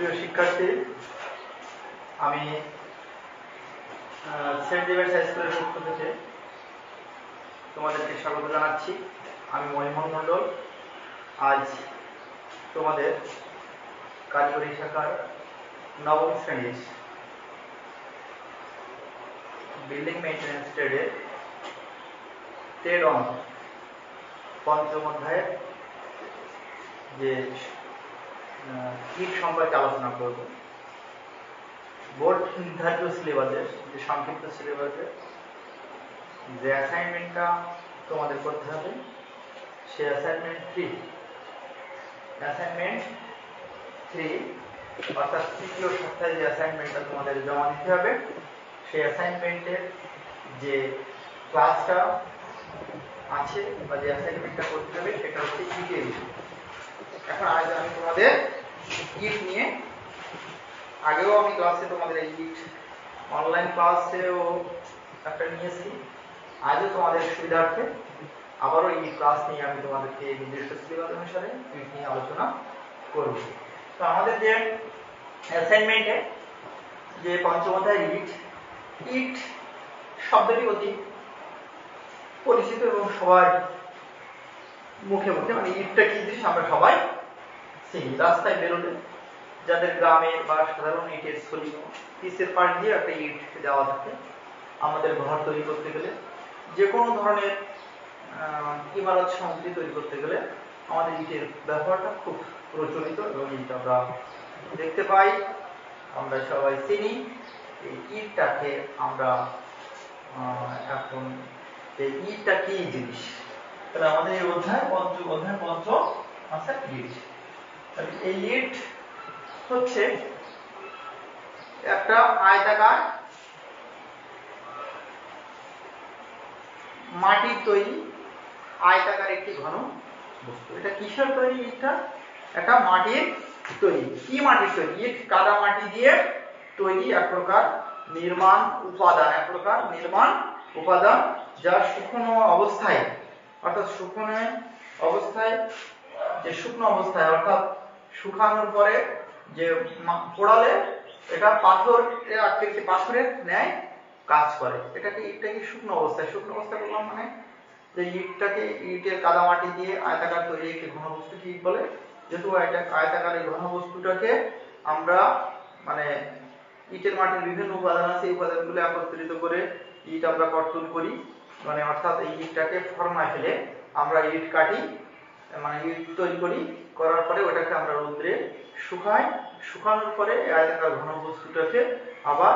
প্রিয় শিক্ষার্থী, আমি সেন্ট জেভিয়ার্স হাই স্কুলের পক্ষ থেকে তোমাদেরকে স্বাগত জানাচ্ছি। আমি মহিমন মণ্ডল। আজ তোমাদের কারিগরি শাখার নবম শ্রেণীর বিল্ডিং মেইনটেন্যান্স ট্রেডের ট্রেড অন পঞ্চম অধ্যায়ের যে ইট সম্পর্কে আলোচনা করব। বোর্ড নির্ধারিত সিলেবাসের যে সংক্ষিপ্ত সিলেবাসের যে অ্যাসাইনমেন্টটা তোমাদের করতে হবে, সে অ্যাসাইনমেন্ট 3 অর্থাৎ তৃতীয় সপ্তাহে যে অ্যাসাইনমেন্টটা তোমাদের জমা দিতে হবে, সেই অ্যাসাইনমেন্টের যে ক্লাসটা আছে বা যে অ্যাসাইনমেন্টটা করতে হবে সেটা হচ্ছে ইটের বিষয়। এখন আজ আমি তোমাদের ইট নিয়ে, আগেও আমি ক্লাসে তোমাদের এই ইট অনলাইন ক্লাসেও একটা নিয়েছি, আজও তোমাদের সুবিধার্থে আবারও এই ক্লাস নিয়ে আমি তোমাদেরকে নির্দিষ্ট সিলেবাস অনুসারে ইট নিয়ে আলোচনা করব। তো আমাদের যে অ্যাসাইনমেন্টে যে পঞ্চম অধ্যায় ইট শব্দটি অতি পরিচিত এবং সবার মুখে মুখে, মানে ইটটা কি জিনিস আমরা সবাই চিনি। রাস্তায় বেরোলে যাদের গ্রামে বা সাধারণ ইটের ছড়ি পিসের পাশ দিয়ে একটা ইট দেওয়া থাকে, আমাদের ঘর তৈরি করতে গেলে, যে কোনো ধরনের ইমারত সামগ্রী তৈরি করতে গেলে আমাদের ইটের ব্যবহারটা খুব প্রচলিত এবং ইট আমরা দেখতে পাই, আমরা সবাই চিনি। এই ইটটাকে আমরা এখন এই ইটটা কি জিনিস, তাহলে আমাদের এই অধ্যায় পঞ্চম আছে ইট। এই ইট হচ্ছে একটা আয়তাকার মাটির তৈরি আয়তাকার একটি ঘন বস্তু। এটা কিসের তৈরি? ইটটা একটা মাটির তৈরি। কি মাটির তৈরি? ইট কাদা মাটি দিয়ে তৈরি এক প্রকার নির্মাণ উপাদান, যা শুকনো অবস্থায়, অর্থাৎ শুকনো অবস্থায় অর্থাৎ শুকানোর পরে যে পোড়ালে এটা পাথরের ন্যায় কাজ করে। ইটটাকে শুকনো অবস্থায় বললাম, মানে যে ইটের কাদামাটি দিয়ে আয়তাকার তৈরি একটি ঘনবস্তুকে ইট বলে। যেহেতু আয়তাকার এই ঘনবস্তুটাকে আমরা, মানে ইটের মাটির বিভিন্ন উপাদান আছে, এই উপাদানগুলো একত্রিত করে ইট আমরা কর্তন করি, মানে অর্থাৎ এই ইটটাকে ফর্মায় ফেলে আমরা ইট কাটি, মানে ইট তৈরি করি। করার পরে ওটাকে আমরা রৌদ্রে শুকানোর পরে আয়তাকার ঘনবস্তুটাকে আবার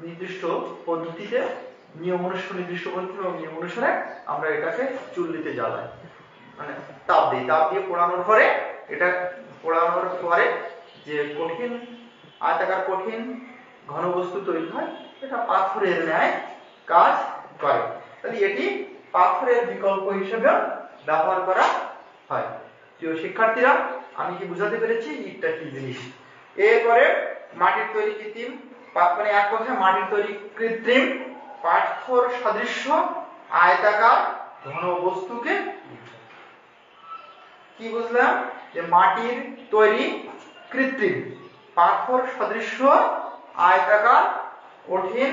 নির্দিষ্ট পদ্ধতিতে নিয়ম অনুসারে আমরা এটাকে চুল্লিতে জ্বালাই, মানে তাপ দিয়ে পোড়ানোর পরে যে আয়তাকার কঠিন ঘনবস্তু তৈরি হয়, এটা পাথরের ন্যায় কাজ করে। তাহলে এটি পাথরের বিকল্প হিসেবে ব্যবহার করা হয়। প্রিয় শিক্ষার্থীরা, আমি কি বুঝাতে পেরেছি ইটটা কি জিনিস? এরপরে মাটির তৈরি কৃত্রিম, মানে এক কথায় মাটির তৈরি কৃত্রিম পাথর সদৃশ্য আয়তাকার ঘনবস্তুকে কি বুঝলাম? যে মাটির তৈরি কৃত্রিম পাথর সদৃশ্য আয়তাকার কঠিন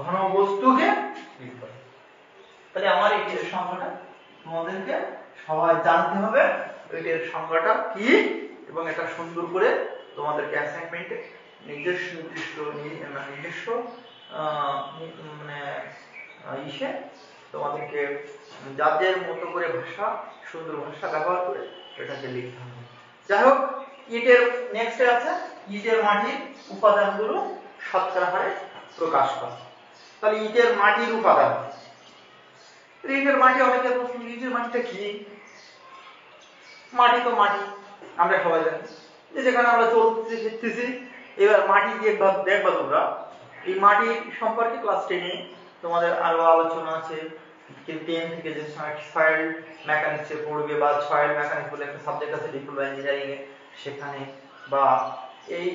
ঘনবস্তুকে ইট বলে। তাহলে আমার ইটের সংজ্ঞাটা তোমাদেরকে সবাই জানতে হবে, ইটের সংজ্ঞাটা কি, এবং এটা সুন্দর করে তোমাদেরকে অ্যাসাইনমেন্টে নিজস্ব তোমাদেরকে যাদের মতো করে সুন্দর ভাষা ব্যবহার করে এটাকে লিখতে হবে। যাই হোক, ইটের নেক্সটে আছে ইটের মাটির উপাদানগুলো শতকরা হারে প্রকাশ করা। তাহলে ইটের মাটির উপাদান, ইটের মাটি, অনেকের প্রশ্ন, ইটের মাটিটা কি? মাটি তো মাটি, আমরা সবাই জানি যে যেখানে আমরা চলতেছি ফিরতেছি। এবার মাটি দিয়ে দেখবা তোমরা, এই মাটি সম্পর্কে ক্লাস 10-এ তোমাদের আরো আলোচনা আছে। 10 থেকে যে সয়েল মেকানিক্সে পড়বে, বা সয়েল মেকানিক্স বলে একটা সাবজেক্ট আছে ডিপ্লোমা ইঞ্জিনিয়ারিং এ, সেখানে বা এই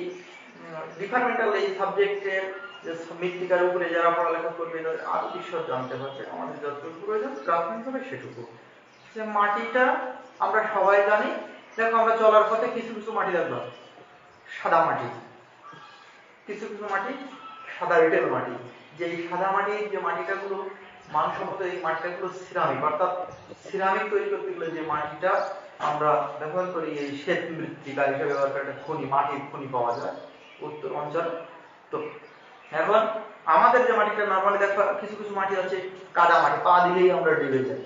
ডিপার্টমেন্টাল এই সাবজেক্টের যে মৃত্তিকার উপরে যারা পড়ালেখা করবে আরো বিশদ জানতে পারবে। আমাদের যতটুকু প্রয়োজন প্রাথমিকভাবে সেটুকু। যে মাটিটা আমরা সবাই জানি, দেখো আমরা চলার পথে কিছু মাটি দেখলাম, সাদা মাটি, কিছু কিছু মাটি সাদা এঁটেল মাটি। যে এই সাদা মাটির যে মাটিটাগুলো মানসম্মত, এই মাটিটাগুলো সিরামিক, অর্থাৎ সিরামিক তৈরি করতে গেলে যে মাটিটা আমরা ব্যবহার করি, এই শ্বেত মৃত্তিকা হিসেবে ব্যবহার করে একটা খনি, মাটির খনি পাওয়া যায় উত্তর অঞ্চল। তো এখন আমাদের যে মাটিটা নর্মালি দেখো, কিছু কিছু মাটি আছে কাদা মাটি, পা দিলেই আমরা ডুবে যাই।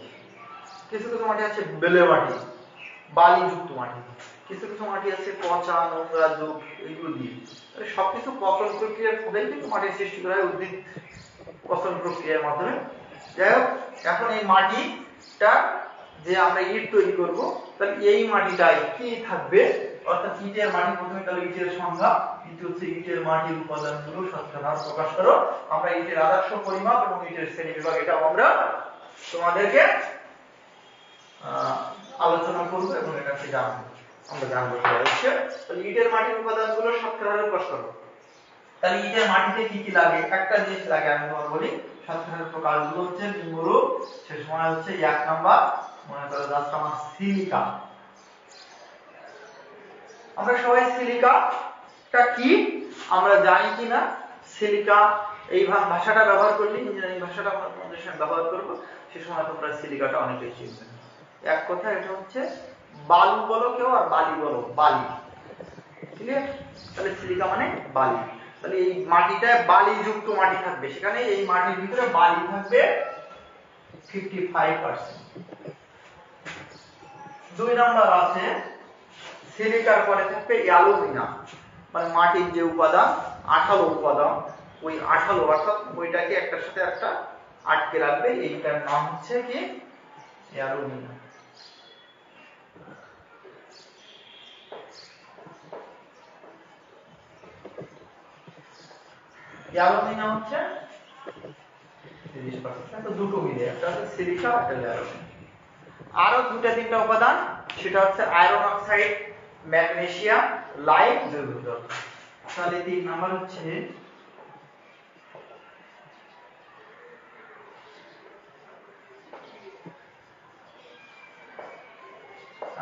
কিছু কিছু মাটি আছে বেলে মাটি, বালিযুক্ত মাটি। কিছু কিছু মাটি আছে পচা নোংরা যুগ, এগুলো দিয়ে সবকিছু পচন প্রক্রিয়ার ফলেই কিন্তু মাটির সৃষ্টি করা হয়, উদ্ভিদ পচন প্রক্রিয়ার মাধ্যমে। যাই হোক, এখন এই মাটিটা যে আমরা ইট তৈরি করব, তাহলে এই মাটিটাই কি থাকবে, অর্থাৎ ইটের মাটি। প্রথমে তাহলে ইটের সংজ্ঞা, ইট হচ্ছে ইটের মাটির উপাদানগুলো শতকরা প্রকাশ করো। আমরা ইটের আদর্শ পরিমাপ এবং ইটের শ্রেণীবিভাগ এটাও আমরা তোমাদেরকে আলোচনা করব এবং এটাকে জানবো, আমরা জানবো হচ্ছে। তাহলে ইটের মাটির উপাদানগুলো শতকরা প্রকাশ করো। তাহলে ইটের মাটিতে কি কি লাগে, একটা জিনিস লাগে আমি তোমার বলি। শতকরা প্রকারগুলো হচ্ছে নিম্নরূপ। সে সময় হচ্ছে 1 নাম্বার, মনে করো জাস্ট আমার সিলিকা। আমরা সবাই সিলিকাটা কি আমরা জানি কিনা? সিলিকা এই ভাষাটা ব্যবহার করলে, ইঞ্জিনিয়ারিং ভাষাটা আমরা তোমাদের সাথে ব্যবহার করব, সে সময় তোমরা সিলিকাটা অনেকটাই চিনবে। এক কথা এটা হচ্ছে বালু বলো কেউ, আর বালি বলো, বালি। ক্লিয়ার? তাহলে সিলিকা মানে বালি। তাহলে এই মাটিটায় বালিযুক্ত মাটি থাকবে, সেখানে এই মাটির ভিতরে বালি থাকবে 55%। 2 নাম্বার আছে সিলিকার পরে থাকবে অ্যালুমিনা, মানে মাটির যে উপাদান, আঠালো উপাদান, ওই আঠালো অর্থাৎ ওইটাকে একটার সাথে একটা আটকে রাখবে, এইটার নাম হচ্ছে কি অ্যালুমিনা। অ্যালুমিনা হচ্ছে 30%, তো দুটো মিলে, একটা হচ্ছে সিলিকা, একটা অ্যালুমিনা। আরো 2-3টা উপাদান, সেটা হচ্ছে আয়রন অক্সাইড, ম্যাগনেসিয়াম, লাইম, জৈব পদার্থ। তাহলে 3 নাম্বার হচ্ছে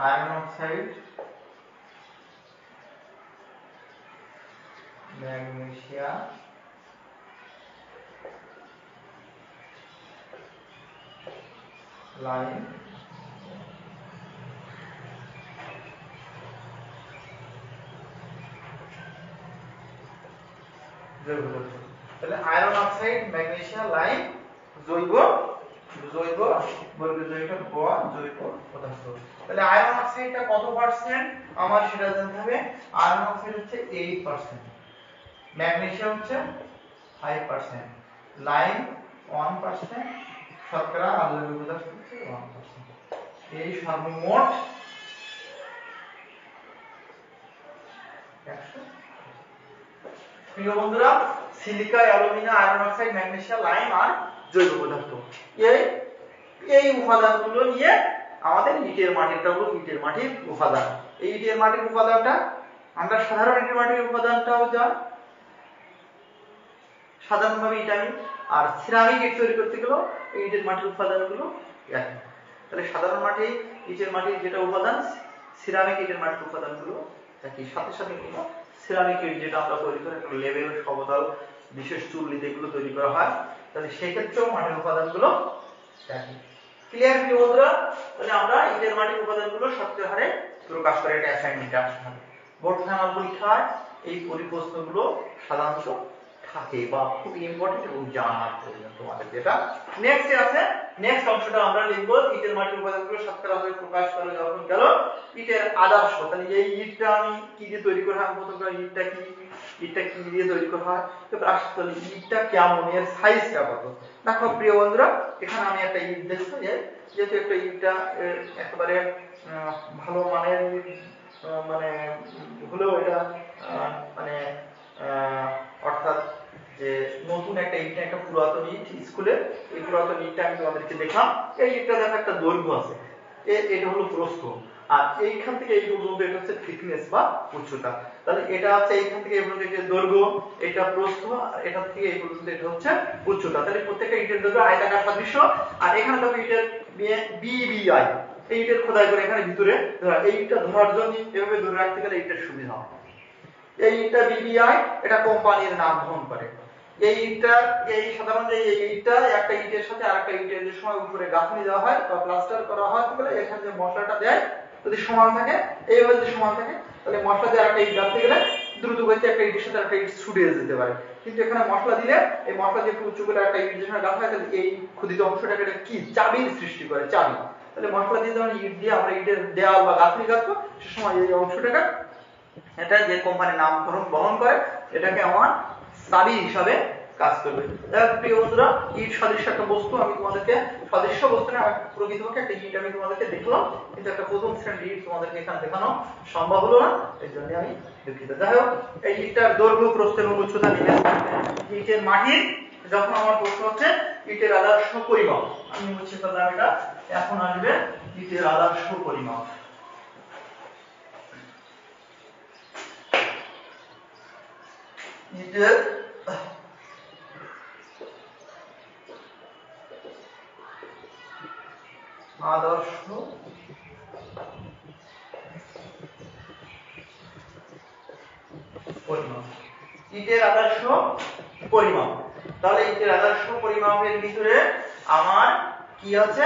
আয়রন অক্সাইড, ম্যাগনেসিয়াম, লাইম, জৈব পদার্থ। তাহলে আয়রন অক্সাইড, ম্যাগনেসিয়াম, লাইম, জৈব বর্গের জৈবটা জৈব পদার্থ। তাহলে আয়রন অক্সাইডটা কত পার্সেন্ট আমার সেটা জানতে হবে। আয়রন অক্সাইড হচ্ছে 8%, ম্যাগনেসিয়াম হচ্ছে 5%, লাইম 1%, শতকরা আর জৈব পদার্থ হচ্ছে 1%। এই সর্বমোট 100। প্রিয় বন্ধুরা, silica, alumina, iron oxide, magnesium, lime আর জৈব পদার্থ, এই উপাদানগুলো নিয়ে আমাদের ইটের মাটিটা হলো ইটের মাটির উপাদান। এই ইটের মাটির উপাদানটা আমরা সাধারণ ইটের মাটির উপাদানটাও যা সাধারণভাবে ইটামি, আর সিরামিক ইট তৈরি করতে গেলেও এই ইটের মাটির উপাদানগুলো একই। তাহলে সাধারণ মাটি ইটের মাটির যেটা উপাদান, সিরামিক ইটের মাটির উপাদানগুলো একই। সাথে সাথে সিরামিক ইট যেটা আমরা তৈরি করি, একটা লেভেল, সমতল, বিশেষ চুল্লিতে এগুলো তৈরি করা হয়, তাহলে সেক্ষেত্রেও মাটির উপাদানগুলো একই। ক্লিয়ার প্রিয় বন্ধুরা? তাহলে আমরা ইটের মাটির উপাদানগুলো শতকরা হারে প্রকাশ করে এটা অ্যাসাইনমেন্টে আসতে হবে। বোর্ড ফাইনাল পরীক্ষায় এই পরিপ্রশ্নগুলো সাধারণত থাকে বা খুব ইম্পর্টেন্ট এবং জানার প্রয়োজন তোমাদের। যেটা নেক্সট আছে, নেক্সট অংশটা আমরা লিখব ইটের মাটির উপাদানগুলো শতকরা হারে প্রকাশ করে যখন গেল ইটের আদর্শ। তাহলে এই ইটটা আমি কি দিয়ে তৈরি করা হয়, প্রথমে ইটটা কি দিয়ে তৈরি করা হয়, তাহলে ইটটা কেমন, এর সাইজটা কত। দেখো প্রিয় বন্ধুরা, এখানে আমি একটা ইট দেখছি, যেহেতু একটা ইটটা একেবারে ভালো মানের মানে হলেও এটা মানে অর্থাৎ যে নতুন একটা ইট, একটা পুরাতন ইট, স্কুলে এই পুরাতন ইটটা আমি তোমাদেরকে দেখলাম। এই ইটটা দেখো একটা দৈর্ঘ্য আছে, এটা হলো প্রস্থ, আর এইখান থেকে এই পর্যন্ত এটা হচ্ছে থিকনেস বা উচ্চতা। তাহলে এটা হচ্ছে এইখান থেকে এই পর্যন্ত যে দৈর্ঘ্য, এটা প্রস্থ, আর এটা থেকে এই পর্যন্ত এটা হচ্ছে উচ্চতা। তাহলে প্রত্যেকটা ইটের দৈর্ঘ্য আয়তাকার সদৃশ্য। আর এখানে দেখো ইটের বিবিআই, এইটার খোদাই করে এখানে ভিতরে এই ইটটা ধরার জন্য এভাবে ধরে রাখতে গেলে ইটের সুবিধা হয়। এই ইটটা বিবিআই, এটা কোম্পানির নাম বহন করে। এই ইটটা, এই সাধারণত এই ইটটা একটা ইটের সাথে আরেকটা ইটের যে সময় উপরে গাঁথনি দেওয়া হয় বা প্লাস্টার করা হয় তাহলে এখানে যে মশলাটা দেয় যদি সমান থাকে, এইভাবে যদি সমান থাকে তাহলে মশলা দিয়ে আরেকটা ইট গাঁথতে গেলে দ্রুত গতিতে একটা ইটের সাথে আরেকটা ইট ছুটে যেতে পারে। কিন্তু এখানে মশলা দিলে এই মশলা দিয়ে একটু উঁচু করে একটা ইট যে সময় গাঁথা হয় তাহলে এই ক্ষুদিত অংশটাকে এটা কি চাবির সৃষ্টি করে, চাবি। তাহলে মশলা দিয়ে যখন ইট দিয়ে আমরা ইটের দেওয়াল বা গাঁথনি গাঁথবো সে সময় এই অংশটাকে, এটা যে কোম্পানির নাম বহন করে এটাকে আমার চাবি হিসাবে কাজ করবে। প্রিয় বন্ধুরা, ইট সদৃশ্য একটা বস্তু, আমি তোমাদেরকে সদৃশ্য বস্তু না প্রকৃতপক্ষে একটা ইট আমি তোমাদেরকে দেখলাম, কিন্তু একটা প্রথম শ্রেণীর ইট তোমাদেরকে এখানে দেখানো সম্ভব হলো না, এই জন্য আমি দুঃখিত। যাই হোক, এই ইটটার দৈর্ঘ্য, প্রস্থ এবং উচ্চতা নিয়ে ইটের মাটির, যখন আমার প্রশ্ন হচ্ছে ইটের আদর্শ পরিমাপ, আমি মুছে ফেললাম এটা, এখন আসবে ইটের আদর্শ পরিমাপ। ইটের আদর্শ পরিমাপ, ইটের আদর্শ পরিমাপ। তাহলে ইটের আদর্শ পরিমাপের ভিতরে আমার কি আছে,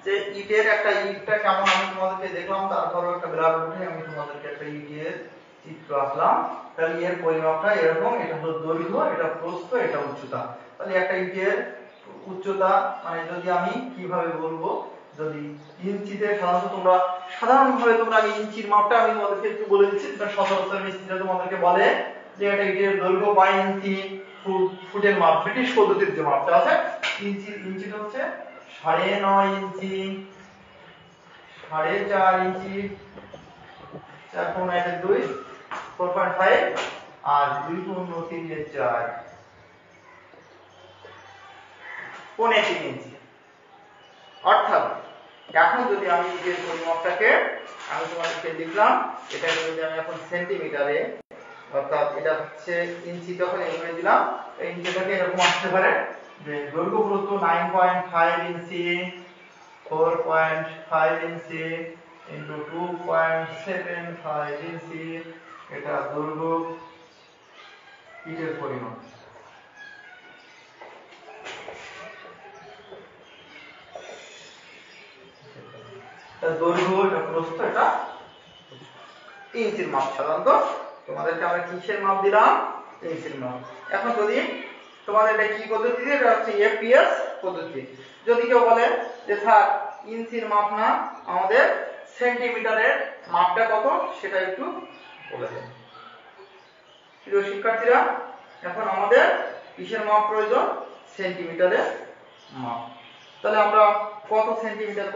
যে ইটের একটা ইটটা কেমন আমি তোমাদেরকে দেখলাম, তারপর একটা গ্রাফ উঠে আমি তোমাদেরকে একটা ইটের চিত্র আঁকলাম। তাহলে এর পরিমাপটা এরকম, এটা হলো দৈর্ঘ্য, এটা প্রস্থ, এটা উচ্চতা। তাহলে একটা ইটের উচ্চতা মানে যদি আমি কিভাবে বলবো, যদি ইঞ্চিতে সাধারণভাবে তোমরা আমি ইঞ্চির মাপটা আমি তোমাদেরকে একটু বলে দিচ্ছি, তোমরা সচরাচর মিস্ত্রিরা তোমাদেরকে বলে যে একটা ইটের দৈর্ঘ্য বাই ইঞ্চি, ফুটের মাপ, ব্রিটিশ পদ্ধতির যে মাপটা আছে, ইঞ্চিটা হচ্ছে 9.5 ইঞ্চি, 4.5 ইঞ্চি, 4.1 4.5 আর 2.3 4.3 ইঞ্চি। অর্থাৎ এখন যদি আমি ইটের পরিমাপটাকে আমি তোমাদেরকে লিখলাম, এটাকে যদি আমি এখন সেন্টিমিটারে, অর্থাৎ এটা হচ্ছে ইঞ্চি, তখন এভাবে দিলাম, এই ইঞ্চিটাকে এরকম আসতে পারে যে দৈর্ঘ্য প্রস্থ 9.5 ইঞ্চি, 4.5 ইঞ্চি ইনটু 2.75 ইঞ্চি, এটা দৈর্ঘ্য ইটের পরিমাপ। দৈর্ঘ্য, এটা প্রস্থ, এটা ইঞ্চির মাপ। সাধারণত তোমাদেরকে আমরা কিসের মাপ দিলাম, ইঞ্চির মাপ। এখন যদি তোমাদের এটা কি পদ্ধতি, এটা হচ্ছে এফপিএস পদ্ধতি। যদি কেউ বলে যে স্যার ইঞ্চির মাপ না, আমাদের সেন্টিমিটারের মাপটা কত সেটা একটু বলে দেন। প্রিয় শিক্ষার্থীরা, এখন আমাদের কিসের মাপ প্রয়োজন, সেন্টিমিটারের মাপ। তাহলে আমরা কত সেন্টিমিটার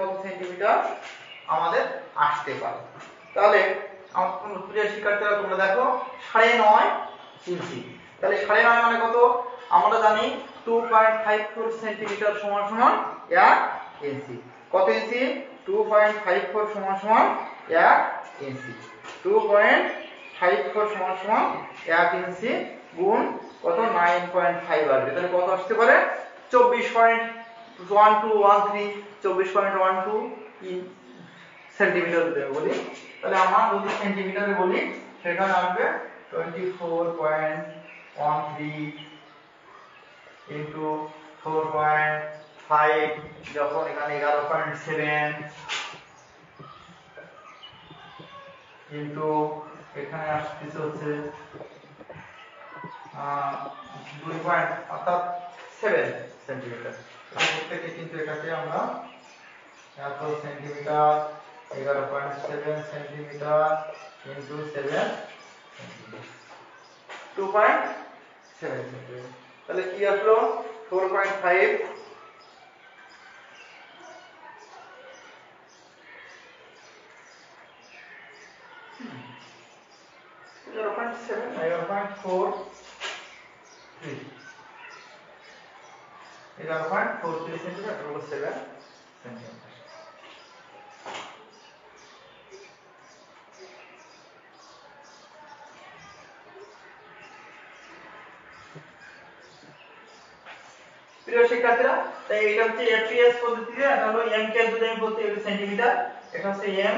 আমাদের আসতে পারে। তাহলে প্রিয় শিক্ষার্থীরা তোমরা দেখো 9.5 ইঞ্চি, তাহলে 9.5 মানে কত, আমরা জানি 2.54 সেন্টিমিটার সমান সমান 1 ইঞ্চি। কত ইঞ্চি, 2.54 সমান সমান 1 ইঞ্চি। 2.54 সমান সমান 1 ইঞ্চি গুণ কত, 9.5 আসবে। তাহলে কত আসতে পারে, 24.1213, 24.12 সেন্টিমিটার দেব বলি। তাহলে আমরা যদি সেন্টিমিটারে বলি সেখানে আসবে 24.13 ইনটু 4.5, যখন এখানে 11.7 ইনটু এখানে আসছে হচ্ছে 2 অর্থাৎ 7 সেন্টিমিটার। প্রত্যেককে কিন্তু এটাকে আমরা এত সেন্টিমিটার, 11.7 সেন্টিমিটার ইনটু 7 2.7 সেন্টিমিটার। তাহলে কি আসলো, 4.5 11.7 11.43 সেন্টিমিটার, 7 সেন্টিমিটার। প্রিয় শিক্ষার্থীরা, তাই এটা হচ্ছে এফপিএস পদ্ধতিতে, এটা হলো এম কে যদি আমি বলতে সেন্টিমিটার, এটা হচ্ছে এম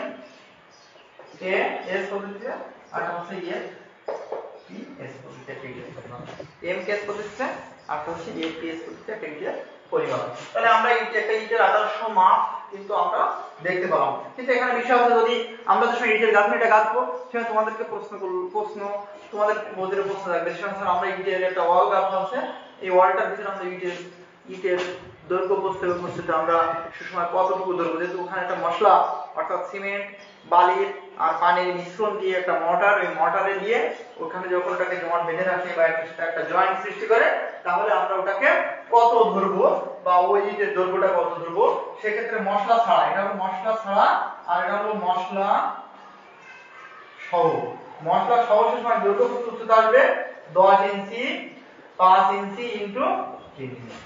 কে এস পদ্ধতিতে, আর এটা হচ্ছে এস এমপিএস পদ্ধতিতে একটা ইটের পরিমাপ, এমকেএস পদ্ধতিতে আর হচ্ছে এপিএস পদ্ধতিতে একটা ইটের পরিমাপ। তাহলে আমরা একটা ইটের আদর্শ মাপ কিন্তু আমরা দেখতে পেলাম। কিন্তু এখানে বিষয় হচ্ছে যদি আমরা যখন ইটের গাঁথনিটা গাঁথবো সেখানে তোমাদেরকে প্রশ্ন তোমাদের বোর্ডের প্রশ্ন থাকবে, সেখানে আমরা ইটের একটা ওয়াল গাঁথা আছে, এই ওয়ালটার ভিতরে আমরা ইটের দৈর্ঘ্য প্রস্থ এবং প্রস্থতে আমরা সুষমায় কতটুকু দৈর্ঘ্য, যেহেতু ওখানে একটা মশলা অর্থাৎ সিমেন্ট বালির আর পানির মিশ্রণ দিয়ে একটা মর্টার, ওই মর্টারে দিয়ে ওখানে যখন ওটাকে জমাট বেঁধে রাখে বা একটা জয়েন্ট সৃষ্টি করে, তাহলে আমরা ওটাকে কত ধরবো বা ওই ইটের দৈর্ঘ্যটা কত ধরবো, সেক্ষেত্রে মশলা ছাড়া, এটা হলো মশলা ছাড়া আর এটা হলো মশলা সহ। মশলা সহ সুষমায় দৈর্ঘ্য প্রস্থ উচ্চতা আসবে 10 ইঞ্চি 5 ইঞ্চি ইনটু 3 ইঞ্চি,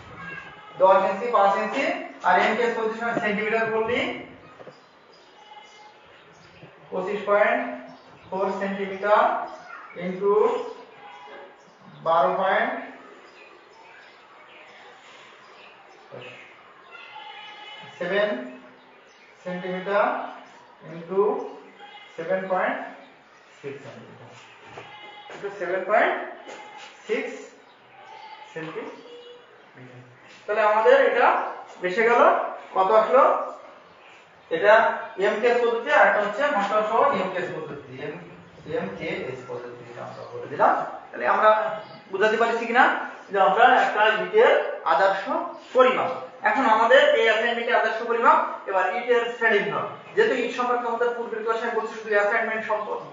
10 ইঞ্চি 5 ইঞ্চি। আর এমকেএস পজিশন সেন্টিমিটার করলি 25.4 centimetre into 12.7 centimetre into 7.6 centimetre into 7.6 centimetre. তাহলে আমাদের এটা বেশি গেল, কত আসলো? এটা এমকেএস পদ্ধতি আর এটা হচ্ছে মশলা সহ এমকেএস পদ্ধতি, এমকেএস পদ্ধতি আমরা বলে দিলাম। তাহলে আমরা বুঝাতে পারছি কিনা যে আমরা একটা ইটের আদর্শ পরিমাপ। এখন আমাদের এই অ্যাসাইনমেন্টের আদর্শ পরিমাপ, এবার ইটের শ্রেণীবিভাগ। যেহেতু ইট সম্পর্কে আমাদের পূর্বের ক্লাসে আমি বলছি শুধু অ্যাসাইনমেন্ট সম্পর্কে,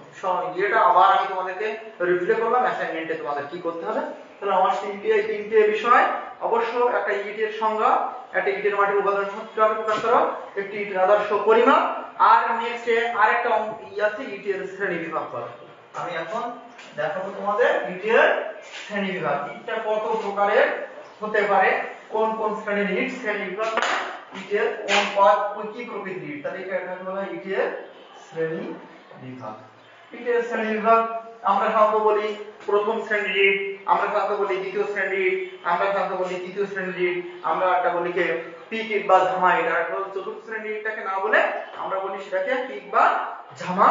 যেটা আবার আমি তোমাদেরকে রিপ্লে করলাম অ্যাসাইনমেন্টে তোমাদের কি করতে হবে। তাহলে আমার তিনটে বিষয়, অবশ্য একটা ইটের সংজ্ঞা, একটা ইটের মাটির উপাদান সূত্র আমি প্রকাশ করো, একটি ইটের আদর্শ পরিমাপ, আর নেক্সটে আরেকটা আছে ইটের শ্রেণীবিভাগ করা। আমি এখন দেখাবো তোমাদের ইটের শ্রেণীবিভাগ, ইটটা কত প্রকারের হতে পারে, কোন কোন শ্রেণীর ইট, শ্রেণীবিভাগ ইটের কোন কি প্রকৃতির ইট, তাহলে এটা হলো ইটের শ্রেণীবিভাগ। ইটের শ্রেণীবিভাগ আমরা সাধারণত বলি প্রথম শ্রেণীর ইট, আমরা সাধারণত বলি দ্বিতীয় শ্রেণীর ইট, আমরা সাধারণত বলি তৃতীয় শ্রেণীর ইট, আমরা একটা বলি কে পিক ইট বা ঝামা ইট, আর চতুর্থ শ্রেণীর ইটটাকে না বলে আমরা বলি সেটাকে পিক বা ঝামা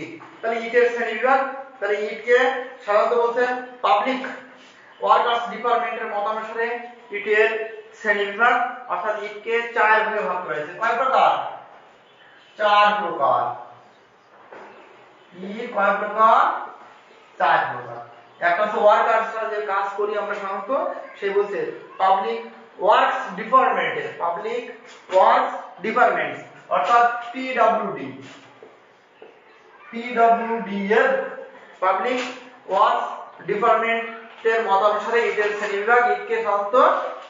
ইট। তাহলে ইটের শ্রেণীবিভাগ, তাহলে ইটকে সাধারণত বলতে পাবলিক ওয়ার্কার্স ডিপার্টমেন্টের মতানুসারে ইটের শ্রেণীবিভাগ, অর্থাৎ ইটকে 4 ভাগে ভাগ করা হয়েছে। কয় প্রকার? 4 প্রকার। ইট কয় প্রকার? 4 প্রকার। একটা হচ্ছে ওয়ার্কার্সরা যে কাজ করি আমরা সাধারণত, সে বলছে পাবলিক ওয়ার্কস ডিপার্টমেন্টের, পাবলিক ওয়ার্কস ডিপার্টমেন্টস অর্থাৎ পিডব্লিউডি, পিডব্লিউডি এর পাবলিক ওয়ার্কস ডিপার্টমেন্টের মতানুসারে ইটের শ্রেণীবিভাগ, ইটকে সাধারণত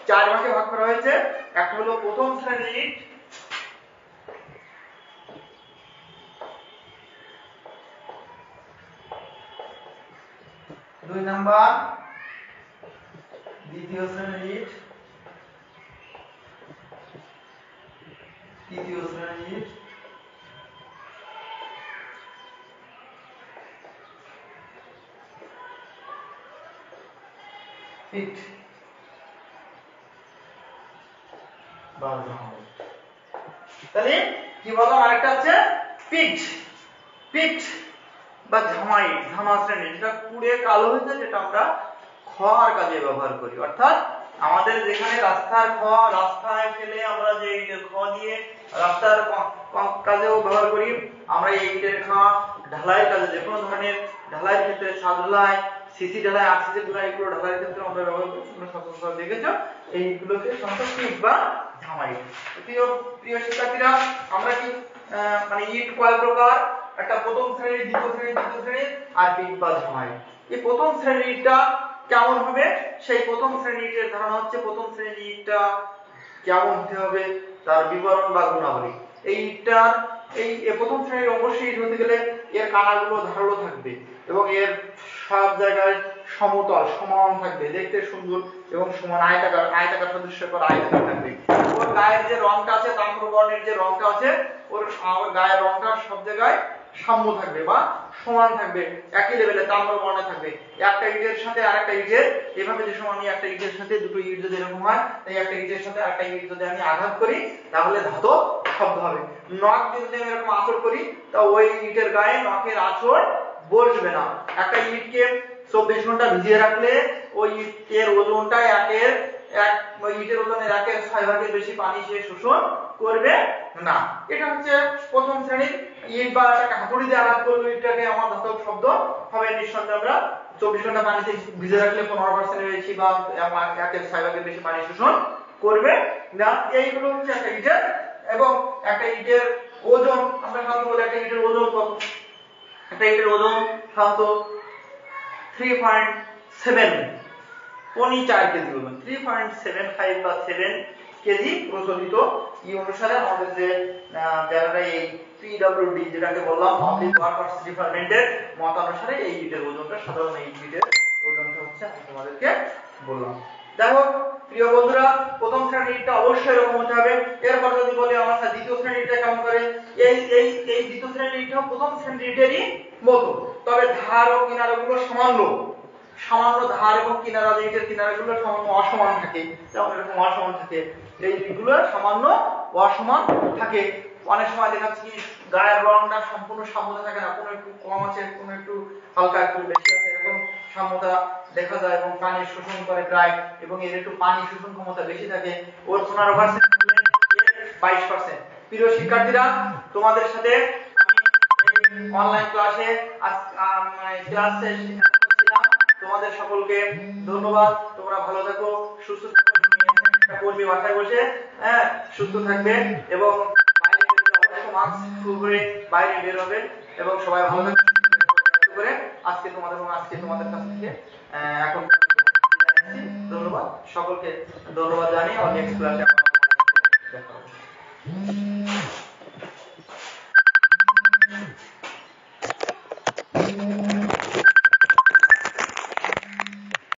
4 ভাগে ভাগ করা হয়েছে। একটা হলো প্রথম শ্রেণীর ইট, দুই নাম্বার দ্বিতীয় শ্রেণীর ইট, তৃতীয় শ্রেণীর ইট, পিট বা ঝামা। তাহলে কি বললাম? আরেকটা আছে পিট, পিট বা ঝামা ইট, ঝামা শ্রেণী, যেটা পুড়ে কালো হয়েছে, যেটা আমরা খোয়ার কাজে ব্যবহার করি। অর্থাৎ আমাদের যেখানে রাস্তার খোয়া, রাস্তায় ফেলে আমরা যে ইটের খোয়া দিয়ে রাস্তার কাজেও ব্যবহার করি, আমরা এই ইটের খোয়া ঢালাইয়ের কাজে, যে কোনো ধরনের ঢালাইয়ের ক্ষেত্রে, ছাদ ঢালাই, সিসি ঢালাই, আরসিসি ঢালাই, এগুলো ঢালাইয়ের ক্ষেত্রে আমরা ব্যবহার করি। তোমরা সচরাচর দেখেছো এইগুলোকে সাধারণত পিট বা ঝামা ইট। প্রিয় শিক্ষার্থীরা, আমরা কি মানে ইট কয় প্রকার? একটা প্রথম শ্রেণীর, দ্বিতীয় শ্রেণীর, তৃতীয় শ্রেণীর আর পিট বা ঝামা ইট। এই প্রথম শ্রেণীর ইটটা কেমন হবে? সেই প্রথম শ্রেণীর ইটের ধারণা হচ্ছে প্রথম শ্রেণীর ইটটা কেমন হতে হবে তার বিবরণ বা গুণাবলী। এই ইটটার এই প্রথম শ্রেণীর অবশ্যই ইট হতে গেলে এর কানাগুলো ধারালো থাকবে এবং এর সব জায়গায় সমতল সমান থাকবে, দেখতে সুন্দর এবং সমান আয়তাকার সদৃশ্য করা আয়তাকার থাকবে। ওর গায়ের যে রংটা আছে, তাম্রবর্ণের যে রংটা আছে, ওর গায়ের রংটা সব জায়গায় সাম্য থাকবে বা সমান থাকবে, একই লেভেলে তাম্রবর্ণে থাকবে। একটা ইটের সাথে আরেকটা ইটের এভাবে যে সময় আমি একটা ইটের সাথে দুটো ইট যদি এরকম হয়, তাই একটা ইটের সাথে আরেকটা ইট যদি আমি আঘাত করি তাহলে ধাতব শব্দ হবে। নখ দিয়ে যদি আমি এরকম আঁচড় করি তা ওই ইটের গায়ে নখের আঁচড় বসবে না। একটা ইটকে 24 ঘন্টা ভিজিয়ে রাখলে ওই ইটের ওজনটা ওই ইটের ওজনের 1/6 বেশি পানি সে শোষণ করবে না। এটা হচ্ছে প্রথম শ্রেণীর ইট বা একটা হাতুড়ি দিয়ে আঘাত করলে ইটটাকে আমার ধাতব শব্দ হবে। নিঃসন্দেহে আমরা 24 ঘন্টা পানিতে ভিজিয়ে রাখলে 15% বেশি বা 1/6 বেশি পানি শোষণ করবে না। এইগুলো হচ্ছে একটা ইটের, এবং একটা ইটের ওজন আমরা সাধারণত বলি একটা ইটের ওজন কত, একটা ইটের ওজন সাধারণত 3.7 পনি 4 কেজি ওজন, 3.75 বা 7 কেজি প্রচলিত ই অনুসারে আমাদের যে যারা এই পিডব্লিউডি যেটাকে বললাম পাবলিক ওয়ার্কার্স ডিপার্টমেন্টের মত অনুসারে এই ইটের ওজনটা, সাধারণ এই ইটের ওজনটা হচ্ছে আমি তোমাদেরকে বললাম। দেখো প্রিয় বন্ধুরা, প্রথম শ্রেণীর ইটটা অবশ্যই এরকম হতে হবে। এরপর যদি বলি আমার দ্বিতীয় শ্রেণীর ইটটা কেমন করে, এই দ্বিতীয় শ্রেণীর ইটটা প্রথম শ্রেণীর ইটেরই মতো, তবে ধার ও কিনারাগুলো সামান্য ধার এবং কিনারা, ইটের কিনারাগুলো সামান্য অসমান থাকে, যেমন এরকম অসমান থাকে, এই ইটগুলো সামান্য অসমান থাকে। অনেক সময় দেখা যাচ্ছে কি গায়ের রংটা সম্পূর্ণ সাম্যতা থাকে না, কোনো একটু কম আছে, কোনো একটু হালকা একটু বেশি আছে, এরকম সাম্যতা দেখা যায়, এবং পানি শোষণ করে প্রায়, এবং এর একটু পানি শোষণ ক্ষমতা বেশি থাকে, ওর 15% থাকলে এর 22%। প্রিয় শিক্ষার্থীরা, তোমাদের সাথে আমি অনলাইন ক্লাসে তোমাদের সকলকে ধন্যবাদ। তোমরা ভালো থাকো, সুস্থ থাকো, কর্মী বাসায় বসে সুস্থ থাকবে, এবং বাইরে অবশ্যই মাস্ক পরে বাইরে বের হবে, এবং সবাই ভালো থাকবে। আজকে তোমাদের কাছ থেকে এখন ধন্যবাদ, সকলকে ধন্যবাদ জানিয়ে নেক্সট ক্লাসে দেখা হবে।